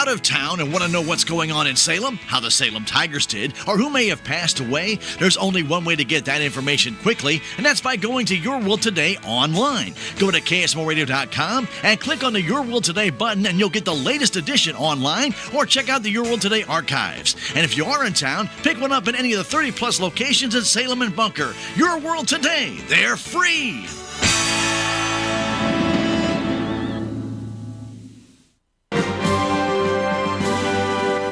out of town and want to know what's going on in Salem, how the Salem Tigers did, or who may have passed away? There's only one way to get that information quickly, and that's by going to Your World Today online. Go to KSMORadio.com and click on the Your World Today button, and you'll get the latest edition online, or check out the Your World Today archives. And if you are in town, pick one up in any of the 30-plus locations in Salem and Bunker. Your World Today. They're free.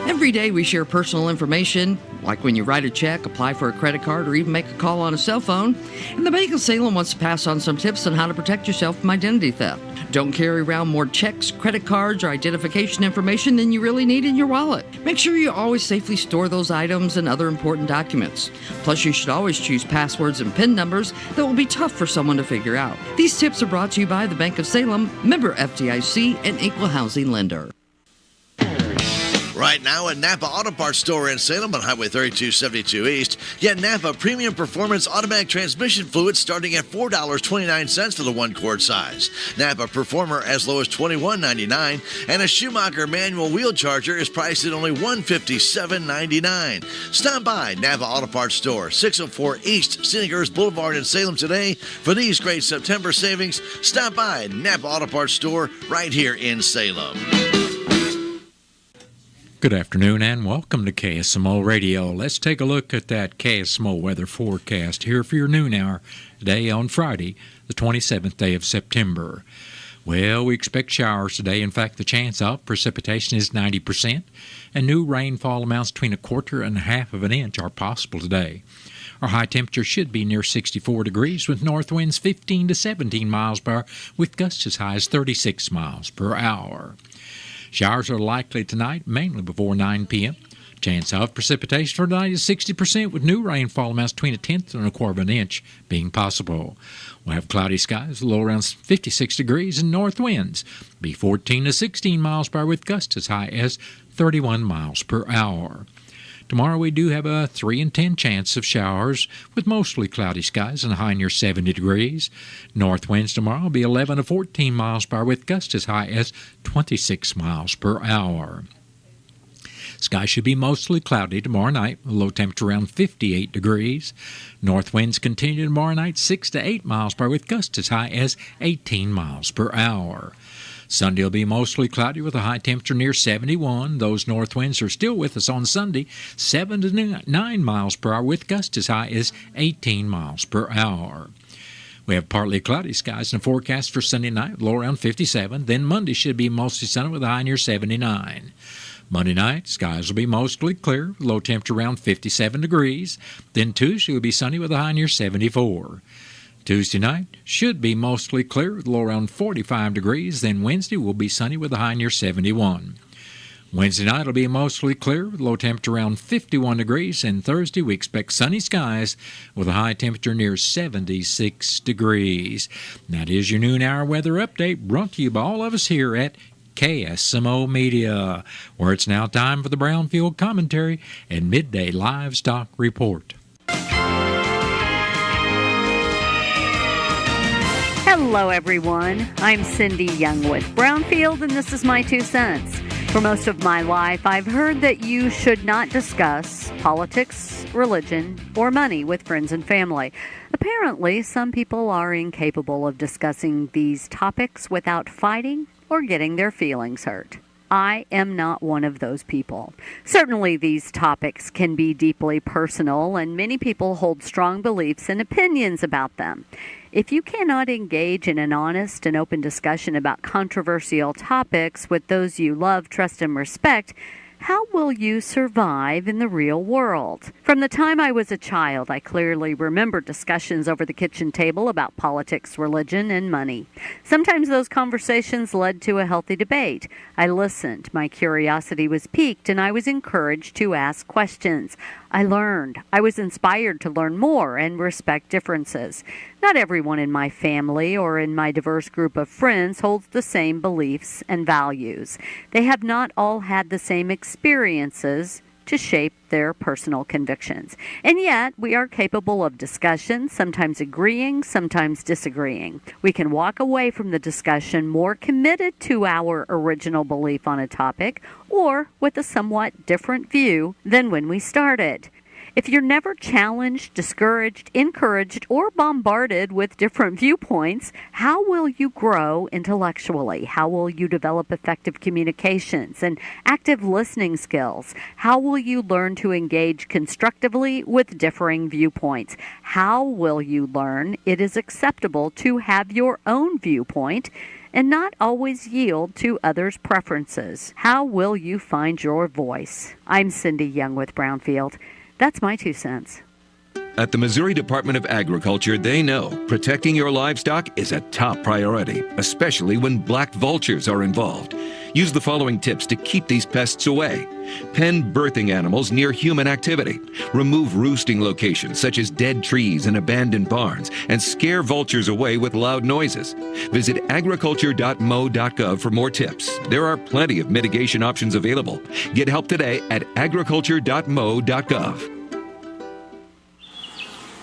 Every day we share personal information, like when you write a check, apply for a credit card, or even make a call on a cell phone. And the Bank of Salem wants to pass on some tips on how to protect yourself from identity theft. Don't carry around more checks, credit cards, or identification information than you really need in your wallet. Make sure you always safely store those items and other important documents. Plus, you should always choose passwords and PIN numbers that will be tough for someone to figure out. These tips are brought to you by the Bank of Salem, member FDIC, and equal housing lender. Right now at Napa Auto Parts Store in Salem on Highway 3272 East, get Napa Premium Performance Automatic Transmission Fluid starting at $4.29 for the 1-quart size. Napa Performer as low as $21.99, and a Schumacher manual wheel charger is priced at only $157.99. Stop by Napa Auto Parts Store, 604 East Scenic Boulevard in Salem today for these great September savings. Stop by Napa Auto Parts Store right here in Salem. Good afternoon and welcome to KSMO Radio. Let's take a look at that KSMO weather forecast here for your noon hour today on Friday, the 27th day of September. Well, we expect showers today. In fact, the chance of precipitation is 90%, and new rainfall amounts between 1/4 and 1/2 of an inch are possible today. Our high temperature should be near 64 degrees with north winds 15 to 17 miles per hour with gusts as high as 36 miles per hour. Showers are likely tonight, mainly before 9 p.m. Chance of precipitation for tonight is 60% with new rainfall amounts between 1/10 and 1/4 of an inch being possible. We'll have cloudy skies, low around 56 degrees and north winds. Be 14 to 16 miles per hour with gusts as high as 31 miles per hour. Tomorrow we do have a 3 in 10 chance of showers with mostly cloudy skies and a high near 70 degrees. North winds tomorrow will be 11 to 14 miles per hour with gusts as high as 26 miles per hour. Sky should be mostly cloudy tomorrow night, a low temperature around 58 degrees. North winds continue tomorrow night 6 to 8 miles per hour with gusts as high as 18 miles per hour. Sunday will be mostly cloudy with a high temperature near 71. Those north winds are still with us on Sunday, 7 to 9 miles per hour with gusts as high as 18 miles per hour. We have partly cloudy skies in the forecast for Sunday night, low around 57. Then Monday should be mostly sunny with a high near 79. Monday night, skies will be mostly clear, low temperature around 57 degrees. Then Tuesday will be sunny with a high near 74. Tuesday night should be mostly clear with low around 45 degrees. Then Wednesday will be sunny with a high near 71. Wednesday night will be mostly clear with low temperature around 51 degrees. And Thursday we expect sunny skies with a high temperature near 76 degrees. That is your noon hour weather update brought to you by all of us here at KSMO Media, where it's now time for the Brownfield Commentary and Midday Livestock Report. Hello, everyone. I'm Cindy Young with Brownfield, and this is my 2 cents. For most of my life, I've heard that you should not discuss politics, religion, or money with friends and family. Apparently, some people are incapable of discussing these topics without fighting or getting their feelings hurt. I am not one of those people. Certainly, these topics can be deeply personal, and many people hold strong beliefs and opinions about them. If you cannot engage in an honest and open discussion about controversial topics with those you love, trust, and respect, how will you survive in the real world? From the time I was a child, I clearly remember discussions over the kitchen table about politics, religion, and money. Sometimes those conversations led to a healthy debate. I listened, my curiosity was piqued, and I was encouraged to ask questions. I learned. I was inspired to learn more and respect differences. Not everyone in my family or in my diverse group of friends holds the same beliefs and values. They have not all had the same experiences to shape their personal convictions. And yet, we are capable of discussion, sometimes agreeing, sometimes disagreeing. We can walk away from the discussion more committed to our original belief on a topic, or with a somewhat different view than when we started. If you're never challenged, discouraged, encouraged, or bombarded with different viewpoints, how will you grow intellectually? How will you develop effective communications and active listening skills? How will you learn to engage constructively with differing viewpoints? How will you learn it is acceptable to have your own viewpoint and not always yield to others' preferences? How will you find your voice? I'm Cindy Young with Brownfield. That's my 2 cents. At the Missouri Department of Agriculture, they know protecting your livestock is a top priority, especially when black vultures are involved. Use the following tips to keep these pests away. Pen birthing animals near human activity. Remove roosting locations such as dead trees and abandoned barns, and scare vultures away with loud noises. Visit agriculture.mo.gov for more tips. There are plenty of mitigation options available. Get help today at agriculture.mo.gov.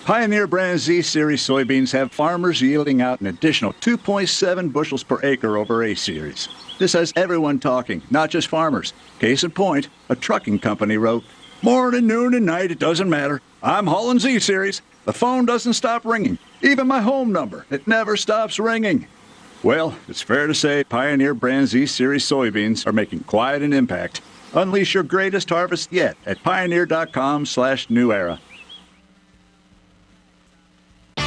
Pioneer brand Z Series soybeans have farmers yielding out an additional 2.7 bushels per acre over A Series. This has everyone talking, not just farmers. Case in point, a trucking company wrote, "Morning, noon, and night, it doesn't matter. I'm hauling Z Series. The phone doesn't stop ringing. Even my home number, it never stops ringing." Well, it's fair to say Pioneer brand Z Series soybeans are making quite an impact. Unleash your greatest harvest yet at pioneer.com/new era.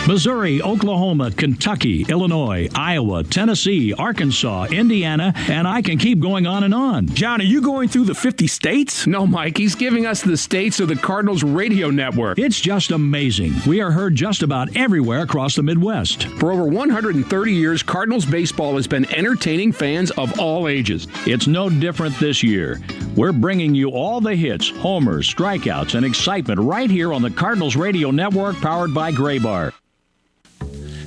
Missouri, Oklahoma, Kentucky, Illinois, Iowa, Tennessee, Arkansas, Indiana, and I can keep going on and on. John, are you going through the 50 states? No, Mike, he's giving us the states of the Cardinals radio network. It's just amazing. We are heard just about everywhere across the Midwest. For over 130 years, Cardinals baseball has been entertaining fans of all ages. It's no different this year. We're bringing you all the hits, homers, strikeouts, and excitement right here on the Cardinals radio network powered by Graybar.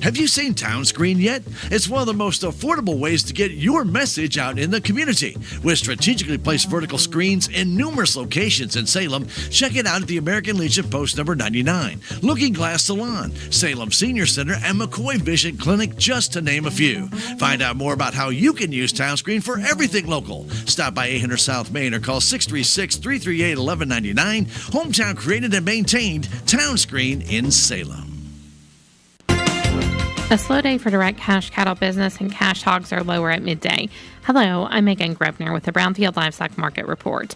Have you seen Town Screen yet? It's one of the most affordable ways to get your message out in the community. With strategically placed vertical screens in numerous locations in Salem, check it out at the American Legion Post number 99, Looking Glass Salon, Salem Senior Center, and McCoy Vision Clinic, just to name a few. Find out more about how you can use Town Screen for everything local. Stop by 800 South Main or call 636-338-1199. Hometown created and maintained, Town Screen in Salem. A slow day for direct cash cattle business, and cash hogs are lower at midday. Hello, I'm Megan Grebner with the Brownfield Livestock Market Report.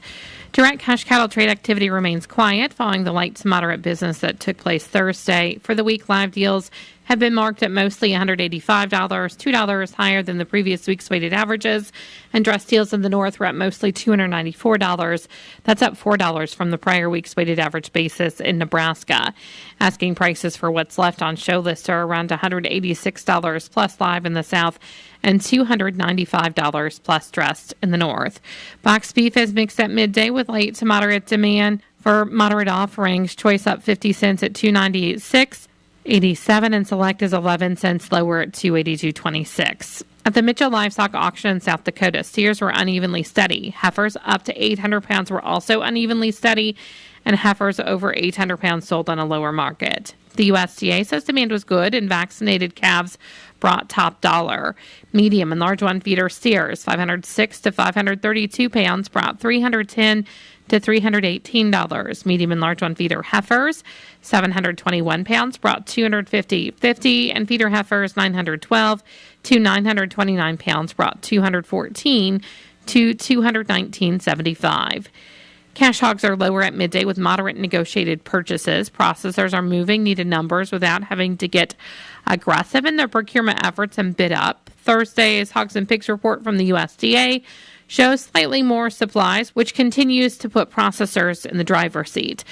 Direct cash cattle trade activity remains quiet following the light to moderate business that took place Thursday. For the week, live deals have been marked at mostly $185, $2 higher than the previous week's weighted averages, and dress deals in the north were at mostly $294. That's up $4 from the prior week's weighted average basis in Nebraska. Asking prices for what's left on show list are around $186 plus live in the south and $295 plus dressed in the north. Box beef is mixed at midday with light to moderate demand. For moderate offerings, choice up 50 cents at $298.6. 87 and select is 11 cents lower at $282.26. At the Mitchell Livestock Auction in South Dakota, steers were unevenly steady. Heifers up to 800 pounds were also unevenly steady, and heifers over 800 pounds sold on a lower market. The USDA says demand was good, and vaccinated calves brought top dollar. Medium and large one feeder steers, 506 to 532 pounds, brought $310 to $318. Medium and large one feeder heifers, 721 pounds, brought $250.50, and feeder heifers, 912 to 929 pounds, brought $214 to $219.75. Cash hogs are lower at midday with moderate negotiated purchases. Processors are moving needed numbers without having to get aggressive in their procurement efforts and bid up. Thursday's Hogs and Pigs report from the USDA shows slightly more supplies, which continues to put processors in the driver's seat.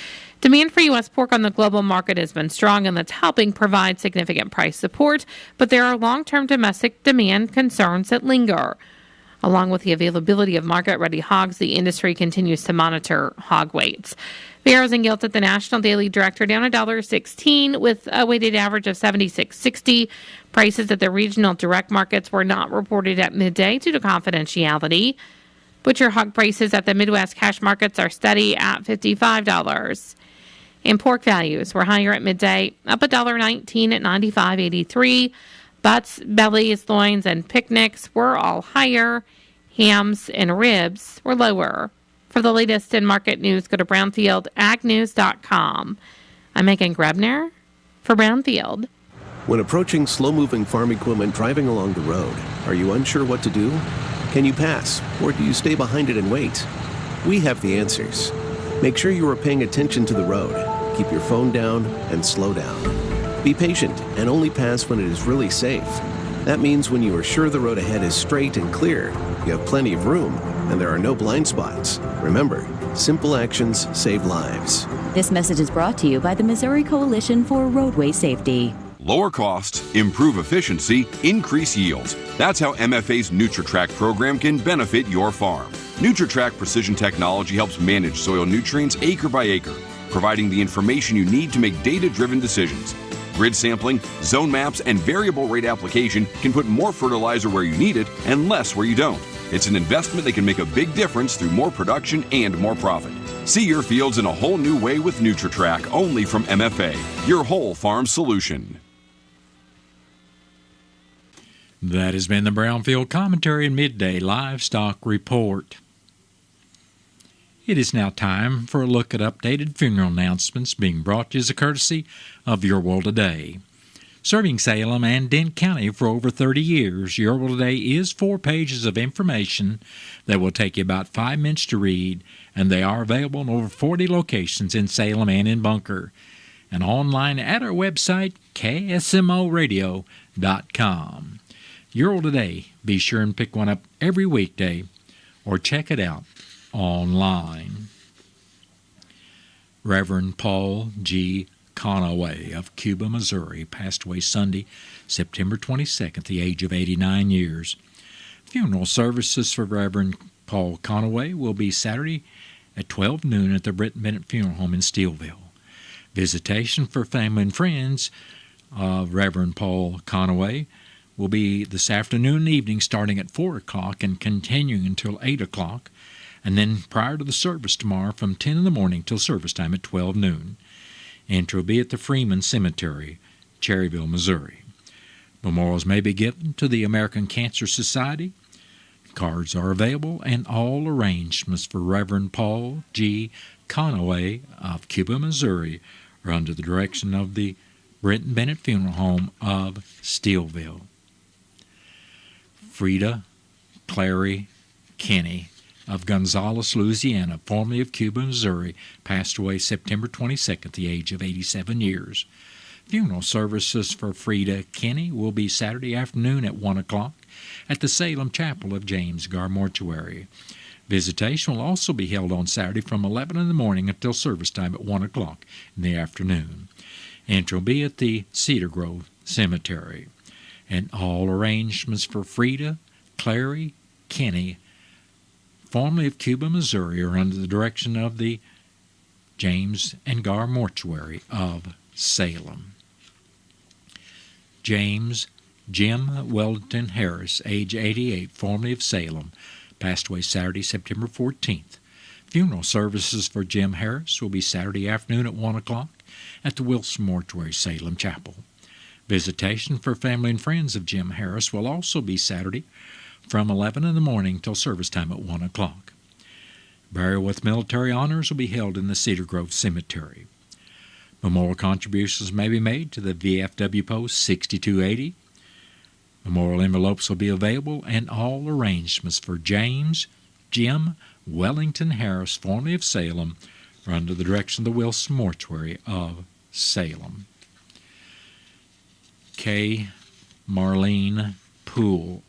Demand for U.S. pork on the global market has been strong, and that's helping provide significant price support, but there are long-term domestic demand concerns that linger. Along with the availability of market-ready hogs, the industry continues to monitor hog weights. Farrows and Gilt at the National Daily Director down $1.16 with a weighted average of $76.60. Prices at the regional direct markets were not reported at midday due to confidentiality. Butcher hog prices at the Midwest cash markets are steady at $55. And pork values were higher at midday, up $1.19 at $95.83. Butts, bellies, loins, and picnics were all higher. Hams and ribs were lower. For the latest in market news, go to brownfieldagnews.com. I'm Megan Grebner for Brownfield. When approaching slow-moving farm equipment driving along the road, are you unsure what to do? Can you pass, or do you stay behind it and wait? We have the answers. Make sure you are paying attention to the road. Keep your phone down and slow down. Be patient and only pass when it is really safe. That means when you are sure the road ahead is straight and clear, you have plenty of room, and there are no blind spots. Remember, simple actions save lives. This message is brought to you by the Missouri Coalition for Roadway Safety. Lower costs, improve efficiency, increase yields. That's how MFA's NutriTrack program can benefit your farm. NutriTrack Precision Technology helps manage soil nutrients acre by acre, providing the information you need to make data-driven decisions. Grid sampling, zone maps, and variable rate application can put more fertilizer where you need it and less where you don't. It's an investment that can make a big difference through more production and more profit. See your fields in a whole new way with NutriTrack, only from MFA, your whole farm solution. That has been the Brownfield Commentary and Midday Livestock Report. It is now time for a look at updated funeral announcements being brought to you as a courtesy of Your World Today. Serving Salem and Dent County for over 30 years, Your World Today is 4 pages of information that will take you about 5 minutes to read, and they are available in over 40 locations in Salem and in Bunker, and online at our website, KSMOradio.com. Your World Today, be sure and pick one up every weekday or check it out online. Reverend Paul G. Conaway of Cuba, Missouri, passed away Sunday, September 22nd, at the age of 89 years. Funeral services for Reverend Paul Conaway will be Saturday at 12 noon at the Britton Bennett Funeral Home in Steelville. Visitation for family and friends of Reverend Paul Conaway will be this afternoon and evening, starting at 4 o'clock and continuing until 8 o'clock, and then prior to the service tomorrow from 10 in the morning till service time at 12 noon. Entry will be at the Freeman Cemetery, Cherryville, Missouri. Memorials may be given to the American Cancer Society. Cards are available, and all arrangements for Reverend Paul G. Conaway of Cuba, Missouri are under the direction of the Britton Bennett Funeral Home of Steelville. Frida Clary Kenny of Gonzales, Louisiana, formerly of Cuba, Missouri, passed away September 22nd at the age of 87 years. Funeral services for Frida Kenny will be Saturday afternoon at 1 o'clock at the Salem Chapel of James Gar Mortuary. Visitation will also be held on Saturday from 11 in the morning until service time at 1 o'clock in the afternoon. Entry will be at the Cedar Grove Cemetery. And all arrangements for Frida Clary Kenny, formerly of Cuba, Missouri, are under the direction of the James and Gar Mortuary of Salem. James Jim Wellington Harris, age 88, formerly of Salem, passed away Saturday, September 14th. Funeral services for Jim Harris will be Saturday afternoon at 1 o'clock at the Wilson Mortuary, Salem Chapel. Visitation for family and friends of Jim Harris will also be Saturday from 11 in the morning till service time at 1 o'clock. Burial with military honors will be held in the Cedar Grove Cemetery. Memorial contributions may be made to the VFW Post 6280. Memorial envelopes will be available, and all arrangements for James Jim Wellington Harris, formerly of Salem, are under the direction of the Wilson Mortuary of Salem. K. Marlene Poole,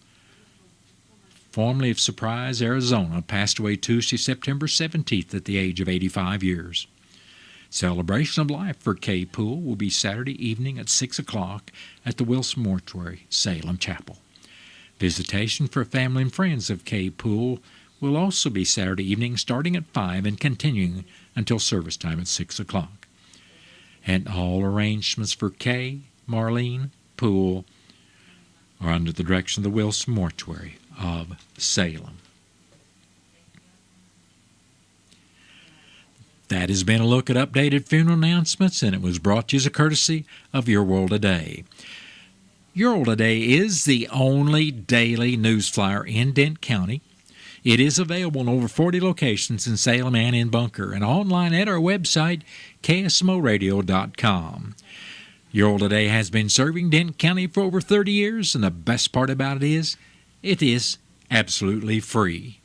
formerly of Surprise, Arizona, passed away Tuesday, September 17th at the age of 85 years. Celebration of life for Kay Poole will be Saturday evening at 6 o'clock at the Wilson Mortuary, Salem Chapel. Visitation for family and friends of Kay Poole will also be Saturday evening starting at 5 and continuing until service time at 6 o'clock. And all arrangements for Kay Marlene Poole are under the direction of the Wilson Mortuary of Salem. That has been a look at updated funeral announcements, and it was brought to you as a courtesy of Your World Today. Your World Today is the only daily news flyer in Dent County. It is available in over 40 locations in Salem and in Bunker, and online at our website, KSMOradio.com. Your World Today has been serving Dent County for over 30 years, and the best part about it is absolutely free.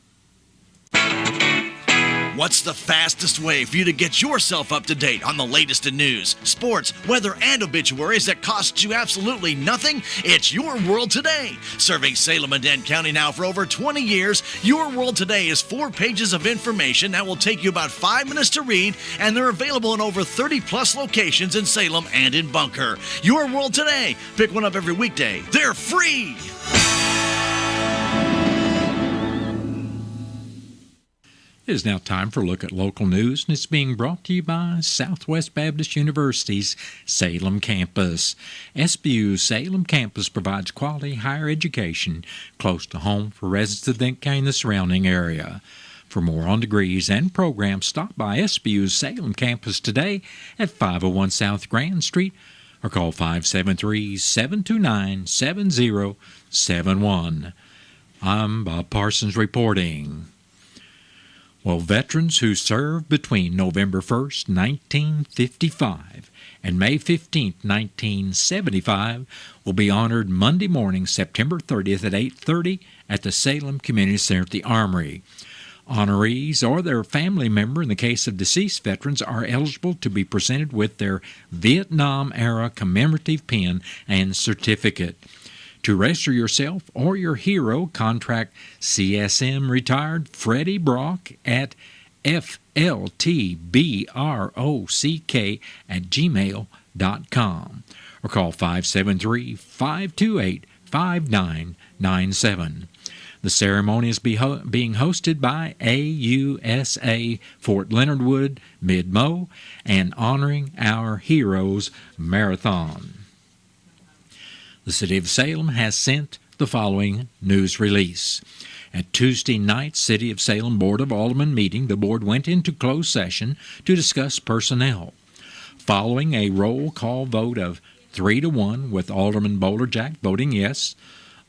What's the fastest way for you to get yourself up to date on the latest in news, sports, weather, and obituaries that costs you absolutely nothing? It's Your World Today. Serving Salem and Dent County now for over 20 years, Your World Today is 4 pages of information that will take you about 5 minutes to read, and they're available in over 30-plus locations in Salem and in Bunker. Your World Today. Pick one up every weekday. They're free! It is now time for a look at local news, and it's being brought to you by Southwest Baptist University's Salem campus. SBU's Salem campus provides quality higher education close to home for residents of Dent County and the surrounding area. For more on degrees and programs, stop by SBU's Salem campus today at 501 South Grand Street or call 573-729-7071. I'm Bob Parsons reporting. Well, veterans who served between November 1st, 1955 and May 15th, 1975 will be honored Monday morning, September 30th at 8:30 at the Salem Community Center at the Armory. Honorees or their family member, in the case of deceased veterans, are eligible to be presented with their Vietnam-era commemorative pin and certificate. To register yourself or your hero, contact CSM retired Freddie Brock at fltbrock@gmail.com or call 573-528-5997. The ceremony is being hosted by AUSA Fort Leonard Wood Mid-Mo and honoring our heroes marathon. The City of Salem has sent the following news release. At Tuesday night's City of Salem Board of Aldermen meeting, the board went into closed session to discuss personnel. Following a roll call vote of 3-1 with Alderman Bowler-Jack voting yes,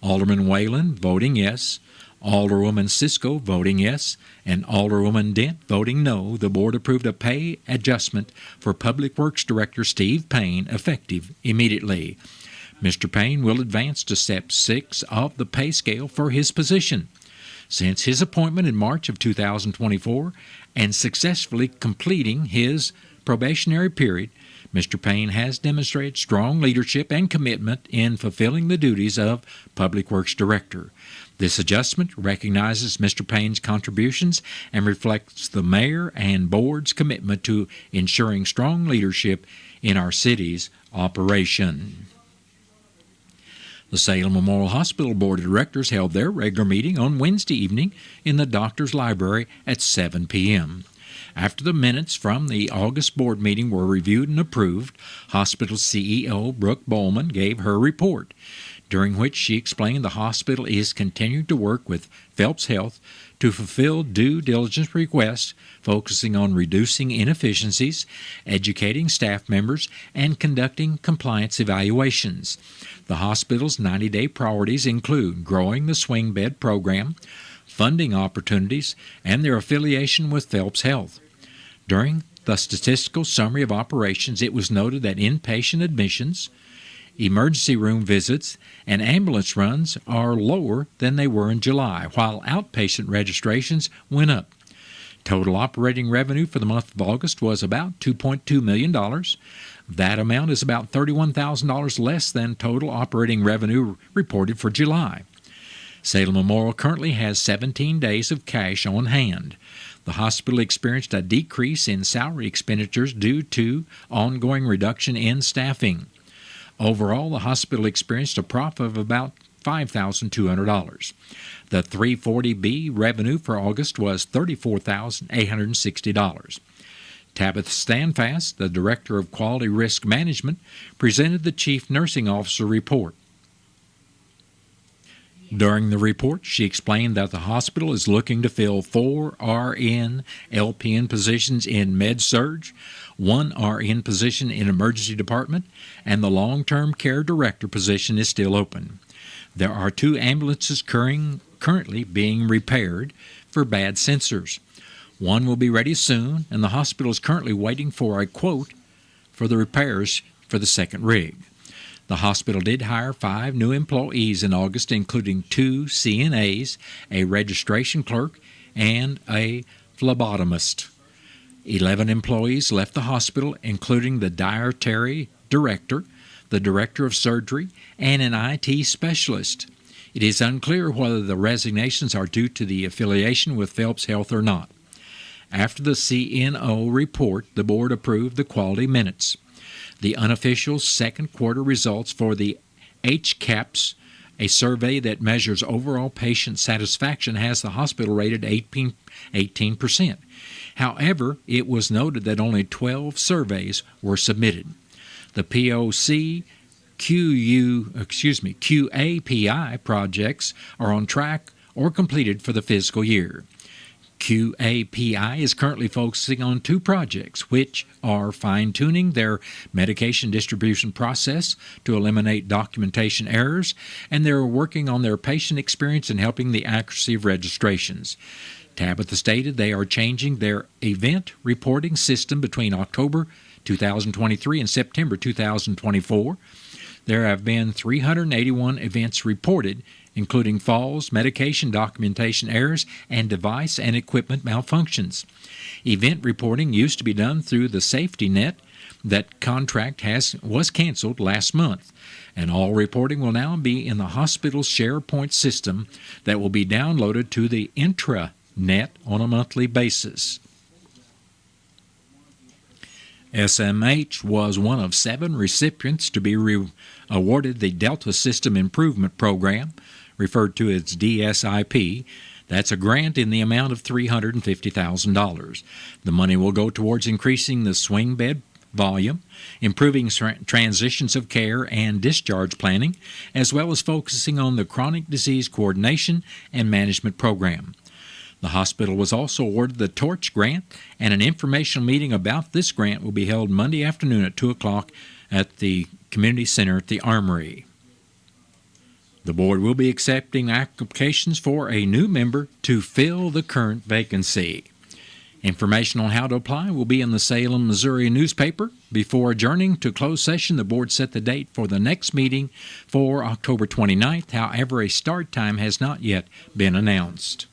Alderman Whalen voting yes, Alderwoman Cisco voting yes, and Alderwoman Dent voting no, the board approved a pay adjustment for Public Works Director Steve Payne effective immediately. Mr. Payne will advance to step 6 of the pay scale for his position. Since his appointment in March of 2024 and successfully completing his probationary period, Mr. Payne has demonstrated strong leadership and commitment in fulfilling the duties of Public Works Director. This adjustment recognizes Mr. Payne's contributions and reflects the mayor and board's commitment to ensuring strong leadership in our city's operation. The Salem Memorial Hospital Board of Directors held their regular meeting on Wednesday evening in the Doctor's Library at 7 p.m. After the minutes from the August board meeting were reviewed and approved, hospital CEO Brooke Bowman gave her report, during which she explained the hospital is continuing to work with Phelps Health to fulfill due diligence requests, focusing on reducing inefficiencies, educating staff members, and conducting compliance evaluations. The hospital's 90-day priorities include growing the swing bed program, funding opportunities, and their affiliation with Phelps Health. During the statistical summary of operations, it was noted that inpatient admissions, emergency room visits, and ambulance runs are lower than they were in July, while outpatient registrations went up. Total operating revenue for the month of August was about $2.2 million. That amount is about $31,000 less than total operating revenue reported for July. Salem Memorial currently has 17 days of cash on hand. The hospital experienced a decrease in salary expenditures due to ongoing reduction in staffing. Overall, the hospital experienced a profit of about $5,200. The 340B revenue for August was $34,860. Tabitha Standfast, the Director of Quality Risk Management, presented the Chief Nursing Officer report. During the report, she explained that the hospital is looking to fill 4 RN LPN positions in Med-Surg, 1 RN position in Emergency Department, and the long-term care director position is still open. There are 2 ambulances currently being repaired for bad sensors. One will be ready soon, and the hospital is currently waiting for a quote for the repairs for the second rig. The hospital did hire 5 new employees in August, including 2 CNAs, a registration clerk, and a phlebotomist. 11 employees left the hospital, including the dietary director, the director of surgery, and an IT specialist. It is unclear whether the resignations are due to the affiliation with Phelps Health or not. After the CNO report, the board approved the quality minutes. The unofficial second quarter results for the HCAHPS, a survey that measures overall patient satisfaction, has the hospital rated 18%. However, it was noted that only 12 surveys were submitted. The QAPI projects are on track or completed for the fiscal year. QAPI is currently focusing on 2 projects, which are fine-tuning their medication distribution process to eliminate documentation errors, and they're working on their patient experience and helping the accuracy of registrations. Tabitha stated they are changing their event reporting system between October 2023 and September 2024. There have been 381 events reported, including falls, medication documentation errors, and device and equipment malfunctions. Event reporting used to be done through the safety net. That contract was canceled last month, and all reporting will now be in the hospital's SharePoint system that will be downloaded to the intranet on a monthly basis. SMH was one of 7 recipients to be awarded the Delta System Improvement Program, referred to as DSIP. That's a grant in the amount of $350,000. The money will go towards increasing the swing bed volume, improving transitions of care and discharge planning, as well as focusing on the chronic disease coordination and management program. The hospital was also awarded the Torch Grant, and an informational meeting about this grant will be held Monday afternoon at 2 o'clock at the Community Center at the Armory. The board will be accepting applications for a new member to fill the current vacancy. Information on how to apply will be in the Salem, Missouri newspaper. Before adjourning to closed session, the board set the date for the next meeting for October 29th. However, a start time has not yet been announced.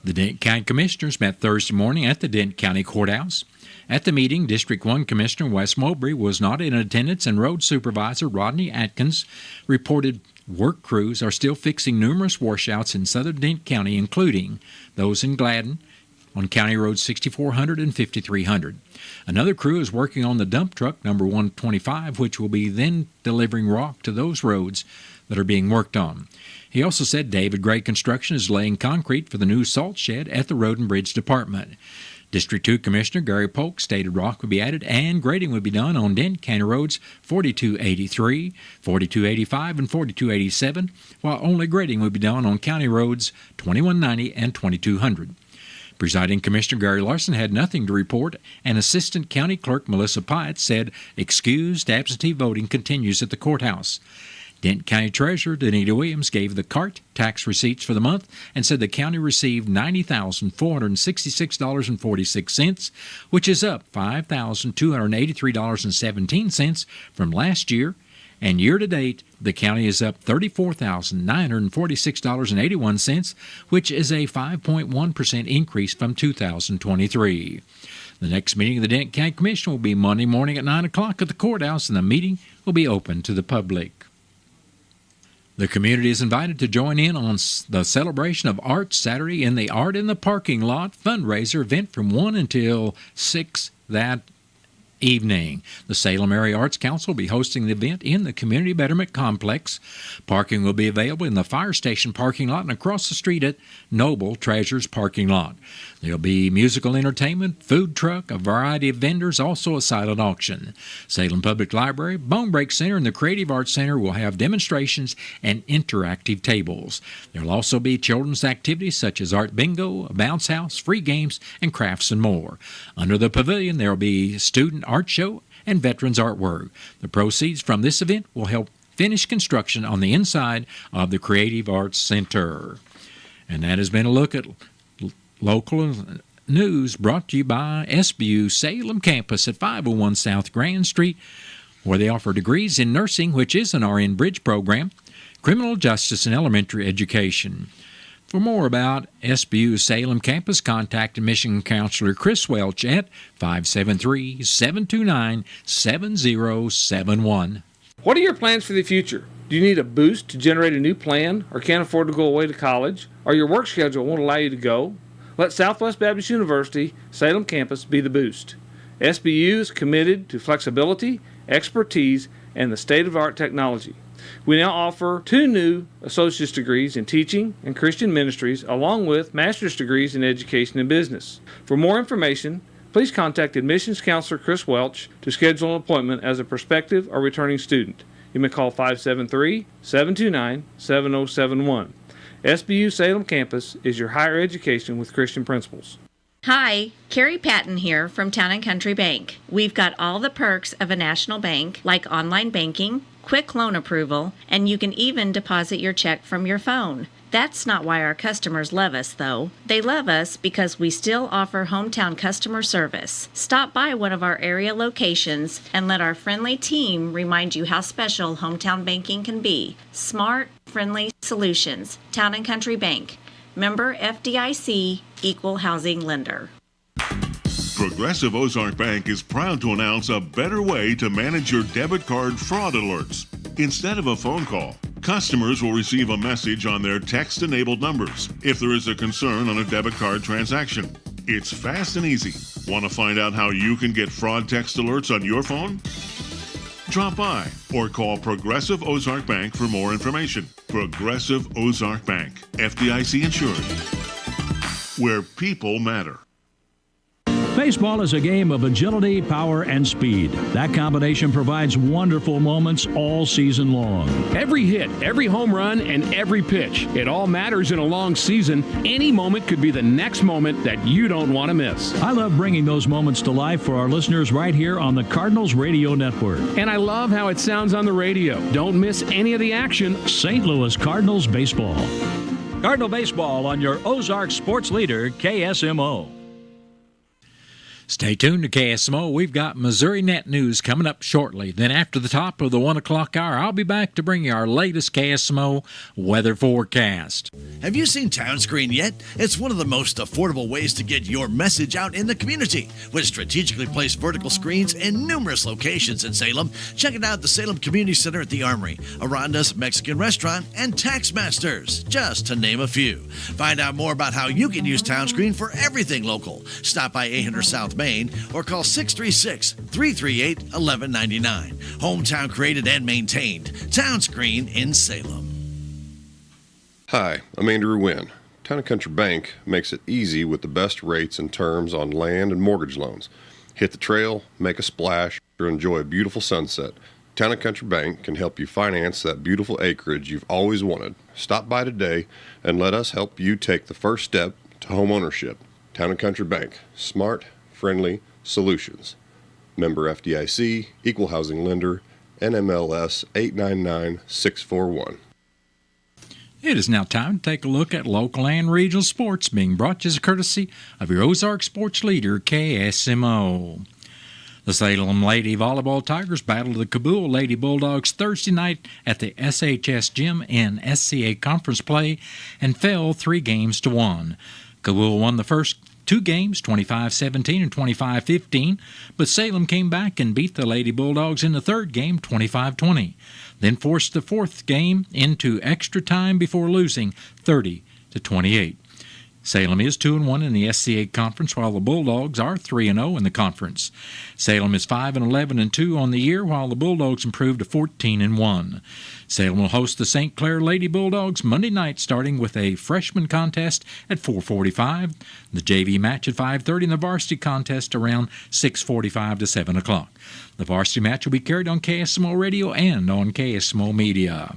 The Denton County Commissioners met Thursday morning at the Denton County Courthouse. At the meeting, District 1 Commissioner Wes Mowbray was not in attendance, and Road Supervisor Rodney Atkins reported work crews are still fixing numerous washouts in southern Denton County, including those in Gladden on County Road 6400 and 5300. Another crew is working on the dump truck number 125, which will be then delivering rock to those roads that are being worked on. He also said David Gray Construction is laying concrete for the new salt shed at the Road and Bridge Department. District 2 Commissioner Gary Polk stated rock would be added and grading would be done on Denton County Roads 4283, 4285, and 4287, while only grading would be done on County Roads 2190 and 2200. Presiding Commissioner Gary Larson had nothing to report, and Assistant County Clerk Melissa Pyatt said excused absentee voting continues at the courthouse. Denton County Treasurer Danita Williams gave the CART tax receipts for the month and said the county received $90,466.46, which is up $5,283.17 from last year, and year-to-date, the county is up $34,946.81, which is a 5.1% increase from 2023. The next meeting of the Denton County Commission will be Monday morning at 9 o'clock at the courthouse, and the meeting will be open to the public. The community is invited to join in on the celebration of Art Saturday in the Art in the Parking Lot fundraiser event from 1 until 6 that evening. The Salem Area Arts Council will be hosting the event in the Community Betterment Complex. Parking will be available in the fire station parking lot and across the street at Noble Treasures parking lot. There'll be musical entertainment, food truck, a variety of vendors, also a silent auction. Salem Public Library, Bone Break Center, and the Creative Arts Center will have demonstrations and interactive tables. There'll also be children's activities such as art bingo, a bounce house, free games, and crafts and more. Under the pavilion, there will be student art show and veterans artwork. The proceeds from this event will help finish construction on the inside of the Creative Arts Center. And that has been a look at local news brought to you by SBU Salem Campus at 501 South Grand Street, where they offer degrees in nursing, which is an RN Bridge program, criminal justice, and elementary education. For more about SBU Salem Campus, contact admission counselor Chris Welch at 573-729-7071. What are your plans for the future? Do you need a boost to generate a new plan or can't afford to go away to college? Or your work schedule won't allow you to go? Let Southwest Baptist University Salem Campus be the boost. SBU is committed to flexibility, expertise, and the state-of-the-art technology. We now offer 2 new associate's degrees in teaching and Christian ministries, along with master's degrees in education and business. For more information, please contact admissions counselor Chris Welch to schedule an appointment as a prospective or returning student. You may call 573-729-7071. SBU Salem Campus is your higher education with Christian principles. Hi, Carrie Patton here from Town & Country Bank. We've got all the perks of a national bank, like online banking, quick loan approval, and you can even deposit your check from your phone. That's not why our customers love us, though. They love us because we still offer hometown customer service. Stop by one of our area locations and let our friendly team remind you how special hometown banking can be. Smart, friendly solutions. Town & Country Bank. Member FDIC, Equal Housing Lender. Progressive Ozark Bank is proud to announce a better way to manage your debit card fraud alerts. Instead of a phone call, customers will receive a message on their text-enabled numbers if there is a concern on a debit card transaction. It's fast and easy. Want to find out how you can get fraud text alerts on your phone? Drop by or call Progressive Ozark Bank for more information. Progressive Ozark Bank, FDIC insured, where people matter. Baseball is a game of agility, power, and speed. That combination provides wonderful moments all season long. Every hit, every home run, and every pitch. It all matters in a long season. Any moment could be the next moment that you don't want to miss. I love bringing those moments to life for our listeners right here on the Cardinals Radio Network. And I love how it sounds on the radio. Don't miss any of the action. St. Louis Cardinals Baseball. Cardinal Baseball on your Ozark sports leader, KSMO. Stay tuned to KSMO. We've got Missouri Net News coming up shortly. Then after the top of the 1 o'clock hour, I'll be back to bring you our latest KSMO weather forecast. Have you seen TownScreen yet? It's one of the most affordable ways to get your message out in the community. With strategically placed vertical screens in numerous locations in Salem, check it out at the Salem Community Center at the Armory, Aranda's Mexican Restaurant, and Taxmasters, just to name a few. Find out more about how you can use TownScreen for everything local. Stop by 800 South Main or call 636-338-1199. Hometown created and maintained. TownScreen in Salem. Hi, I'm Andrew Wynn. Town & Country Bank makes it easy with the best rates and terms on land and mortgage loans. Hit the trail, make a splash, or enjoy a beautiful sunset. Town & Country Bank can help you finance that beautiful acreage you've always wanted. Stop by today and let us help you take the first step to home ownership. Town & Country Bank. Smart, friendly solutions. Member FDIC, Equal Housing Lender, NMLS 899641. It is now time to take a look at local and regional sports being brought to you as a courtesy of your Ozark sports leader, KSMO. The Salem Lady Volleyball Tigers battled the Kabul Lady Bulldogs Thursday night at the SHS Gym in SCA Conference play and fell 3-1. Kabul won the first 2 games, 25-17 and 25-15, but Salem came back and beat the Lady Bulldogs in the third game, 25-20, then forced the fourth game into extra time before losing 30-28. Salem is 2-1 in the SCA Conference, while the Bulldogs are 3-0 in the conference. Salem is 5-11-2 on the year, while the Bulldogs improved to 14-1. Salem will host the St. Clair Lady Bulldogs Monday night, starting with a freshman contest at 4:45, the JV match at 5:30, and the varsity contest around 6:45 to 7 o'clock. The varsity match will be carried on KSMO Radio and on KSMO Media.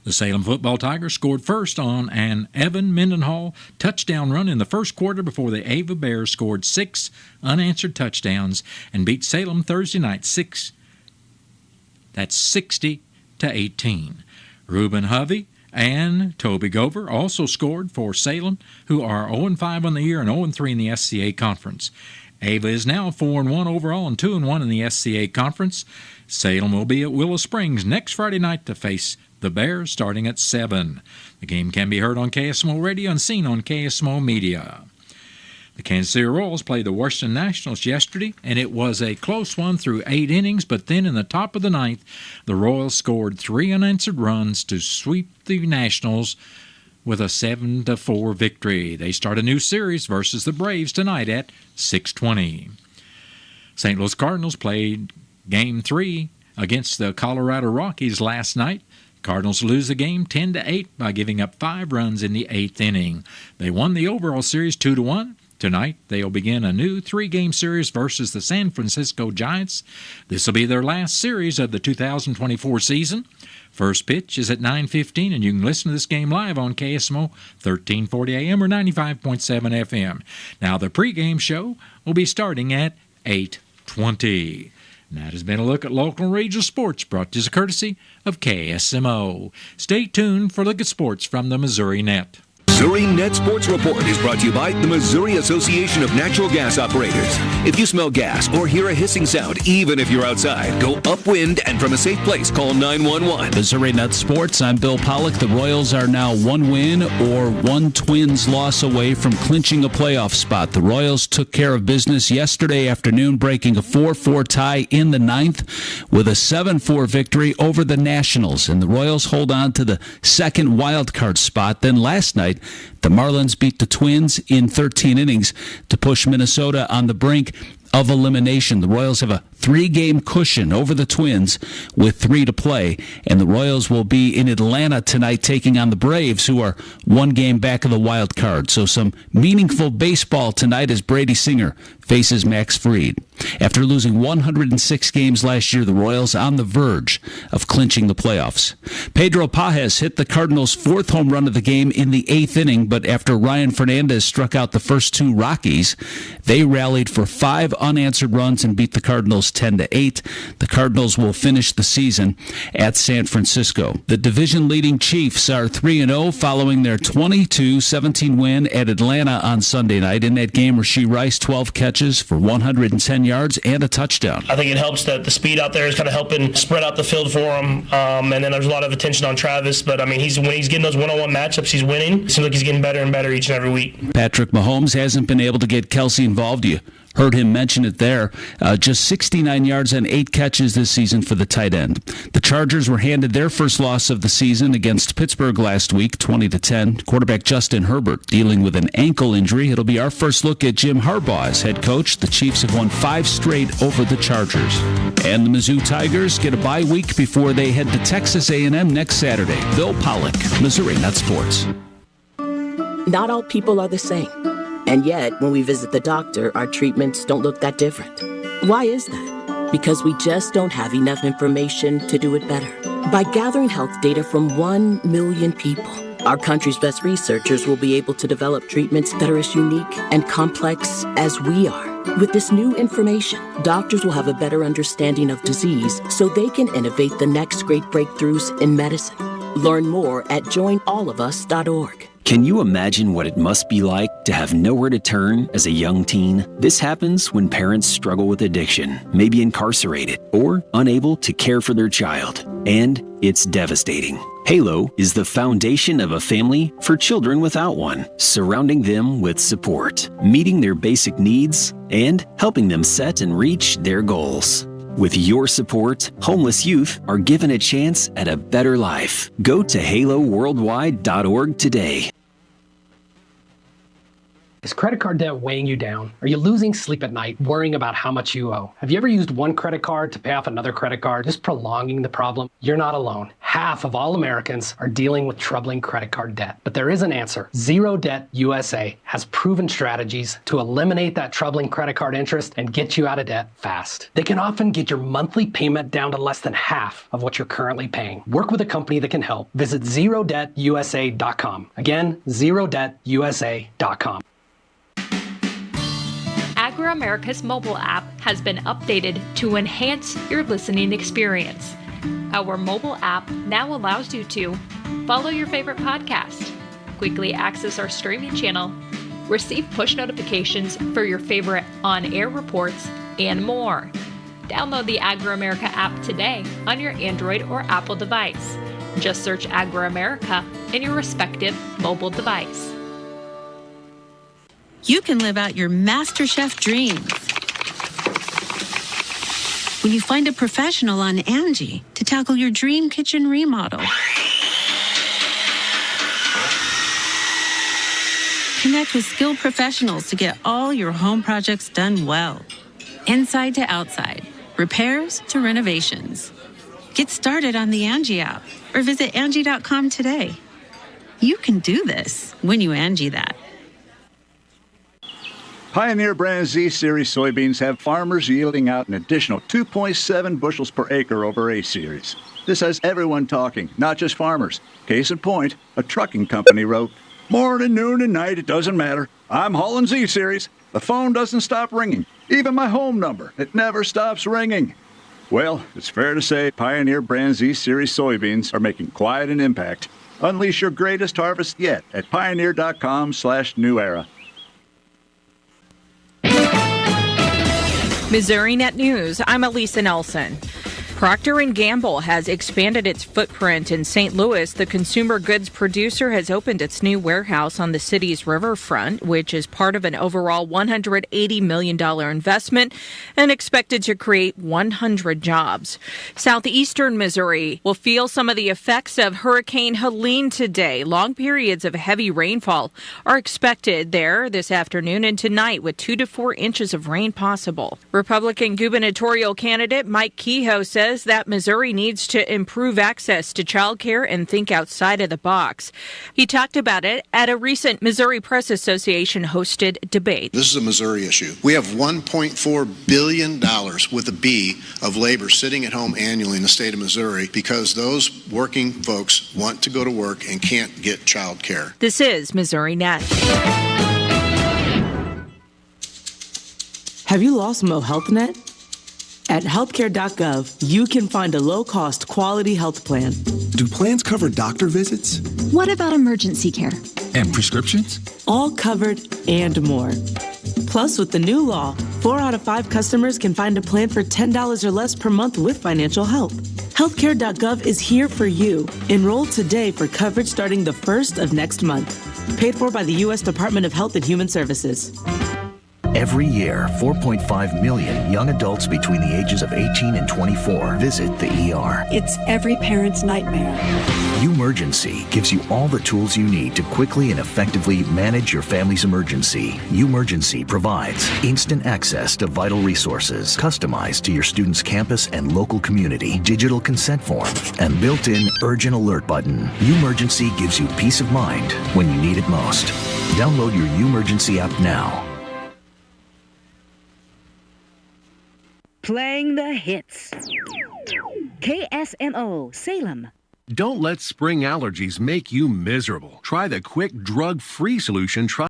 The Salem football Tigers scored first on an Evan Mendenhall touchdown run in the first quarter before the Ava Bears scored 6 unanswered touchdowns and beat Salem Thursday night 60-18. Reuben Hovey and Toby Gover also scored for Salem, who are 0-5 on the year and 0-3 in the SCA Conference. Ava is now 4-1 overall and 2-1 in the SCA Conference. Salem will be at Willow Springs next Friday night to face the Bears starting at 7. The game can be heard on KSMO Radio and seen on KSMO Media. The Kansas City Royals played the Washington Nationals yesterday, and it was a close one through 8 innings, but then in the top of the 9th, the Royals scored 3 unanswered runs to sweep the Nationals with a 7-4 victory. They start a new series versus the Braves tonight at 6:20. St. Louis Cardinals played Game 3 against the Colorado Rockies last night. Cardinals lose the game 10-8 by giving up 5 runs in the 8th inning. They won the overall series 2-1. Tonight, they'll begin a new 3-game series versus the San Francisco Giants. This will be their last series of the 2024 season. First pitch is at 9:15, and you can listen to this game live on KSMO 1340 AM or 95.7 FM. Now, the pregame show will be starting at 8:20. And that has been a look at local and regional sports brought to you as a courtesy of KSMO. Stay tuned for a look at sports from the Missouri Net. Missouri Net Sports Report is brought to you by the Missouri Association of Natural Gas Operators. If you smell gas or hear a hissing sound, even if you're outside, go upwind and from a safe place, call 911. Missouri Net Sports, I'm Bill Pollock. The Royals are now 1 win or 1 Twins loss away from clinching a playoff spot. The Royals took care of business yesterday afternoon, breaking a 4-4 tie in the 9th with a 7-4 victory over the Nationals. And the Royals hold on to the second wild card spot. Then last night, the Marlins beat the Twins in 13 innings to push Minnesota on the brink of elimination. The Royals have a 3-game cushion over the Twins with 3 to play, and the Royals will be in Atlanta tonight taking on the Braves, who are 1 game back of the wild card. So some meaningful baseball tonight as Brady Singer faces Max Fried. After losing 106 games last year, the Royals on the verge of clinching the playoffs. Pedro Pajes hit the Cardinals' 4th home run of the game in the 8th inning, but after Ryan Fernandez struck out the first 2 Rockies, they rallied for 5 unanswered runs and beat the Cardinals 10-8. The Cardinals will finish the season at San Francisco. The division-leading Chiefs are 3-0 following their 22-17 win at Atlanta on Sunday night. In that game, Rashee Rice, 12 catches for 110 yards and a touchdown. I think it helps that the speed out there is kind of helping spread out the field for him. And then there's a lot of attention on Travis. But, I mean, when he's getting those one-on-one matchups, he's winning. It seems like he's getting better and better each and every week. Patrick Mahomes hasn't been able to get Kelsey involved. You heard him mention it there. Just 69 yards and 8 catches this season for the tight end. The Chargers were handed their first loss of the season against Pittsburgh last week, 20-10. Quarterback Justin Herbert dealing with an ankle injury. It'll be our first look at Jim Harbaugh as head coach. The Chiefs have won 5 straight over the Chargers. And the Mizzou Tigers get a bye week before they head to Texas A&M next Saturday. Bill Pollock, Missouri Net Sports. Not all people are the same. And yet, when we visit the doctor, our treatments don't look that different. Why is that? Because we just don't have enough information to do it better. By gathering health data from 1 million people, our country's best researchers will be able to develop treatments that are as unique and complex as we are. With this new information, doctors will have a better understanding of disease so they can innovate the next great breakthroughs in medicine. Learn more at joinallofus.org. Can you imagine what it must be like to have nowhere to turn as a young teen? This happens when parents struggle with addiction, may be incarcerated, or unable to care for their child. And it's devastating. Halo is the foundation of a family for children without one, surrounding them with support, meeting their basic needs, and helping them set and reach their goals. With your support, homeless youth are given a chance at a better life. Go to haloworldwide.org today. Is credit card debt weighing you down? Are you losing sleep at night worrying about how much you owe? Have you ever used one credit card to pay off another credit card, just prolonging the problem? You're not alone. Half of all Americans are dealing with troubling credit card debt. But there is an answer. Zero Debt USA has proven strategies to eliminate that troubling credit card interest and get you out of debt fast. They can often get your monthly payment down to less than half of what you're currently paying. Work with a company that can help. Visit ZeroDebtUSA.com. Again, ZeroDebtUSA.com. Agro-America's mobile app has been updated to enhance your listening experience. Our mobile app now allows you to follow your favorite podcast, quickly access our streaming channel, receive push notifications for your favorite on-air reports, and more. Download the Agro-America app today on your Android or Apple device. Just search Agro-America in your respective mobile device. You can live out your MasterChef dreams when you find a professional on Angie to tackle your dream kitchen remodel. Connect with skilled professionals to get all your home projects done well. Inside to outside, repairs to renovations. Get started on the Angie app or visit Angie.com today. You can do this when you Angie that. Pioneer brand Z Series soybeans have farmers yielding out an additional 2.7 bushels per acre over A Series. This has everyone talking, not just farmers. Case in point, a trucking company wrote, "Morning, noon, and night, it doesn't matter. I'm hauling Z Series. The phone doesn't stop ringing. Even my home number, it never stops ringing." Well, it's fair to say Pioneer brand Z Series soybeans are making quite an impact. Unleash your greatest harvest yet at pioneer.com/new era. Missouri Net News, I'm Elisa Nelson. Procter & Gamble has expanded its footprint in St. Louis. The consumer goods producer has opened its new warehouse on the city's riverfront, which is part of an overall $180 million investment and expected to create 100 jobs. Southeastern Missouri will feel some of the effects of Hurricane Helene today. Long periods of heavy rainfall are expected there this afternoon and tonight, with 2 to 4 inches of rain possible. Republican gubernatorial candidate Mike Kehoe says that Missouri needs to improve access to childcare and think outside of the box. He talked about it at a recent Missouri Press Association hosted debate. This is a Missouri issue. We have $1.4 billion with a B of labor sitting at home annually in the state of Missouri because those working folks want to go to work and can't get childcare. This is Missouri Net. Have you lost Mo Health Net? At healthcare.gov, you can find a low-cost, quality health plan. Do plans cover doctor visits? What about emergency care? And prescriptions? All covered and more. Plus, with the new law, 4 out of 5 customers can find a plan for $10 or less per month with financial help. Healthcare.gov is here for you. Enroll today for coverage starting the 1st of next month. Paid for by the U.S. Department of Health and Human Services. Every year, 4.5 million young adults between the ages of 18 and 24 visit the ER. It's every parent's nightmare. Umergency gives you all the tools you need to quickly and effectively manage your family's emergency. Umergency provides instant access to vital resources, customized to your student's campus and local community, digital consent form, and built-in urgent alert button. Umergency gives you peace of mind when you need it most. Download your Umergency app now. Playing the hits. KSMO, Salem. Don't let spring allergies make you miserable. Try the quick drug-free solution.